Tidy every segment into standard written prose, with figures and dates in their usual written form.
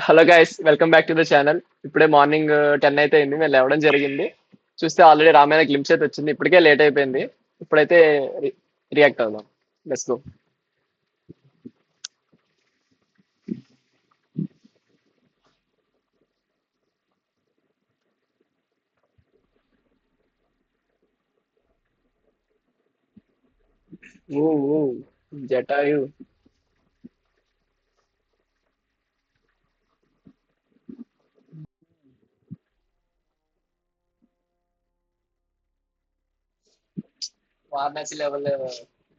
Hello guys, welcome back to the channel. ఇప్పుడే morning 10 అయితే అయింది. మేము లేవడం జరిగింది. చూస్తే ఆల్రెడీ రామాయణ గ్లిమ్స్ అయితే వచ్చింది. ఇప్పటికే లేట్ అయిపోయింది. ఇప్పుడైతే రియాక్ట్ అవుదాం. Let's go. Oh oh Jatayu. Varanasi level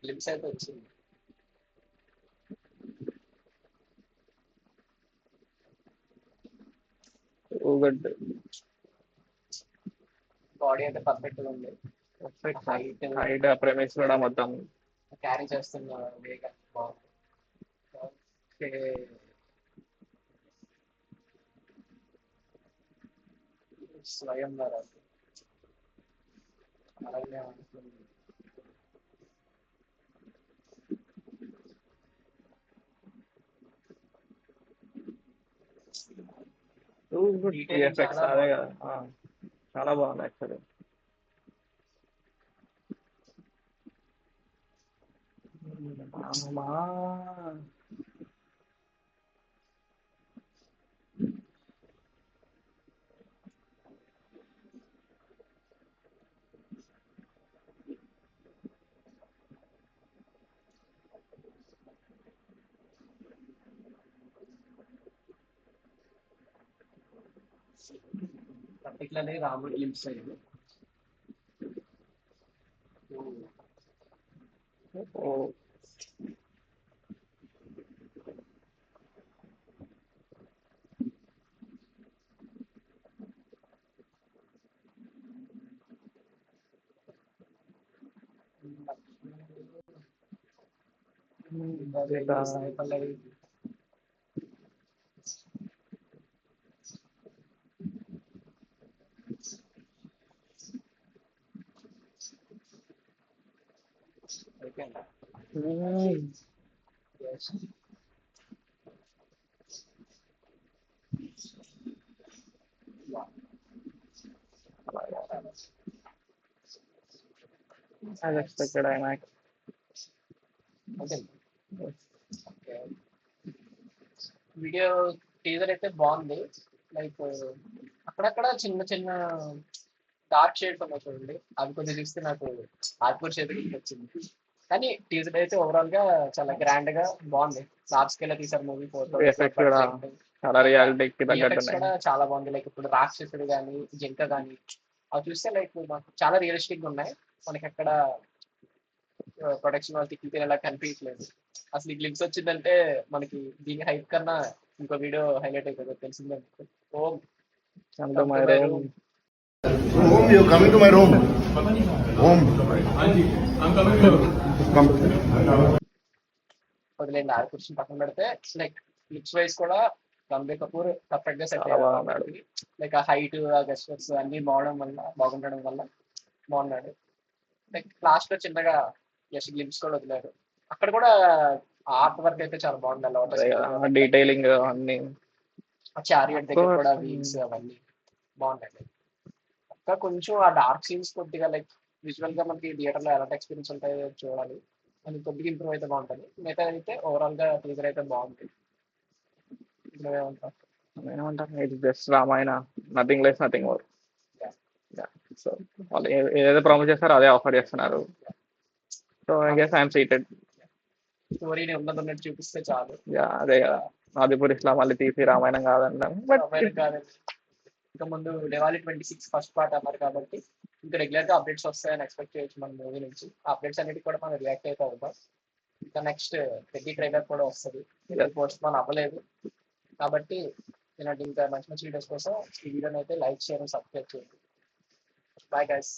glimpse అయితే వచ్చింది. Oh good. బాడీ అయితే పర్ఫెక్ట్ గా ఉంది. పర్ఫెక్ట్ హైట్ హైట్ ప్రేమిస్ కూడా మొత్తం క్యారీ చేస్తున్న వేగం బాగుంది. ఓకే. స్వయం అలాగే ఉంటుంది. గుడ్ ఎఫెక్ట్స్ అదే కదా. చాలా బాగుంది యాక్చువల్లీ. అమ్మా. పర్టికులర్లీ రాముడి లిప్స్ అయింది. ఓ సాయి పల్లవి. అయిపోయిందా? Yes. As expected, IMAX. Okay. Video teaser అయితే బాగుంది. లైక్ అక్కడక్కడ చిన్న చిన్న డార్క్ షేడ్స్ ఉన్నాయి చూడండి, అవి కొంచెం చూస్తే నాకు ఆత్మూర్ చేతికి వచ్చింది. కానీ టీజర్ అయితే ఓవరాల్ గా చాలా గ్రాండ్ గా బాగుంది. లార్జ్ స్కేల్ లో తీసారు మూవీ. ఫోటో ఎఫెక్ట్స్ కూడా చాలా రియాలిటీకి తగ్గట్టు కూడా చాలా బాగుంది. లైక్ ఇప్పుడు రాక్షసుడు కానీ జింక కానీ అవి చూస్తే లైక్ మాకు చాలా రియలిస్టిక్ గా ఉన్నాయి. మనకి అక్కడ ప్రొడక్షన్ వాళ్ళకి తినేలా కనిపించలేదు. అసలు ఈ గ్లిప్స్ వచ్చిందంటే మనకి దీని హైప్ కన్నా ఇంకో వీడియో హైలైట్ అయిపోతుంది తెలిసిందే. ఓం my room. Home, you're coming to my room. Home. Come. వదిలేండి, ఆ క్వశ్చన్ పక్కన పెడితే లైక్ లిప్స్ వైజ్ కూడా రణబీర్ కపూర్ పర్ఫెక్ట్ గా సెట్ అయ్యాడు. లైక్ ఆ హైట్ ఆ గెస్టర్స్ అన్ని బాగుండడం వల్ల బాగున్నాడు. లైక్ లాస్ట్ లో చిన్నగా జస్ట్ గ్లిమ్స్ కూడా వదిలారు. అక్కడ కూడా ఆర్ట్ వర్క్ అయితే చాలా బాగుంది. డీటెయిలింగ్ అన్ని చారియట్ దగ్గర కూడా వీల్స్ అవన్నీ బాగుంటాయి. ఇంకా కొంచెం ఆ డార్క్ సీన్స్ కొద్దిగా లైక్ విజువల్ గా మనకి థియేటర్ లో ఎలాంటి ఎక్స్పీరియన్స్ ఉంటాయో చూడాలి. అది కొద్దిగా ఇంప్రూవ్ అయితే బాగుంటుంది. మిగతా అయితే ఓవరాల్ గా టీజర్ అయితే బాగుంటుంది. ఏమంటారు, it's just Ramayana, nothing less nothing more. So వాళ్ళు ఏదైతే ప్రామిస్ చేస్తారో అదే ఆఫర్ చేస్తున్నారు. So I guess I'm seated. స్టోరీని ఉన్నట్టు చూపిస్తే చాలు. అదే కదా, ఆదిపురి ఇస్లాం మళ్ళీ తీసి రామాయణం కాదన్నాం. ఇంకా ముందు దివాళీ 26 ఫస్ట్ పార్ట్ అన్నారు కాబట్టి ఇంకా రెగ్యులర్ గా అప్డేట్స్ వస్తాయని ఎక్స్పెక్ట్ చేయొచ్చు మన మూవీ నుంచి. అప్డేట్స్ అన్నిటికీ కూడా మనం రియాక్ట్ అయితే అవుతాం. ఇంకా నెక్స్ట్ పెద్ద ట్రైలర్ కూడా వస్తుంది. పోస్ట్ పోన్ అవ్వలేదు కాబట్టి ఇలాంటి ఇంకా మంచి మంచి వీడియోస్ కోసం ఈ వీడియోని అయితే లైక్ షేర్ సబ్స్క్రైబ్ చేయండి. Bye guys.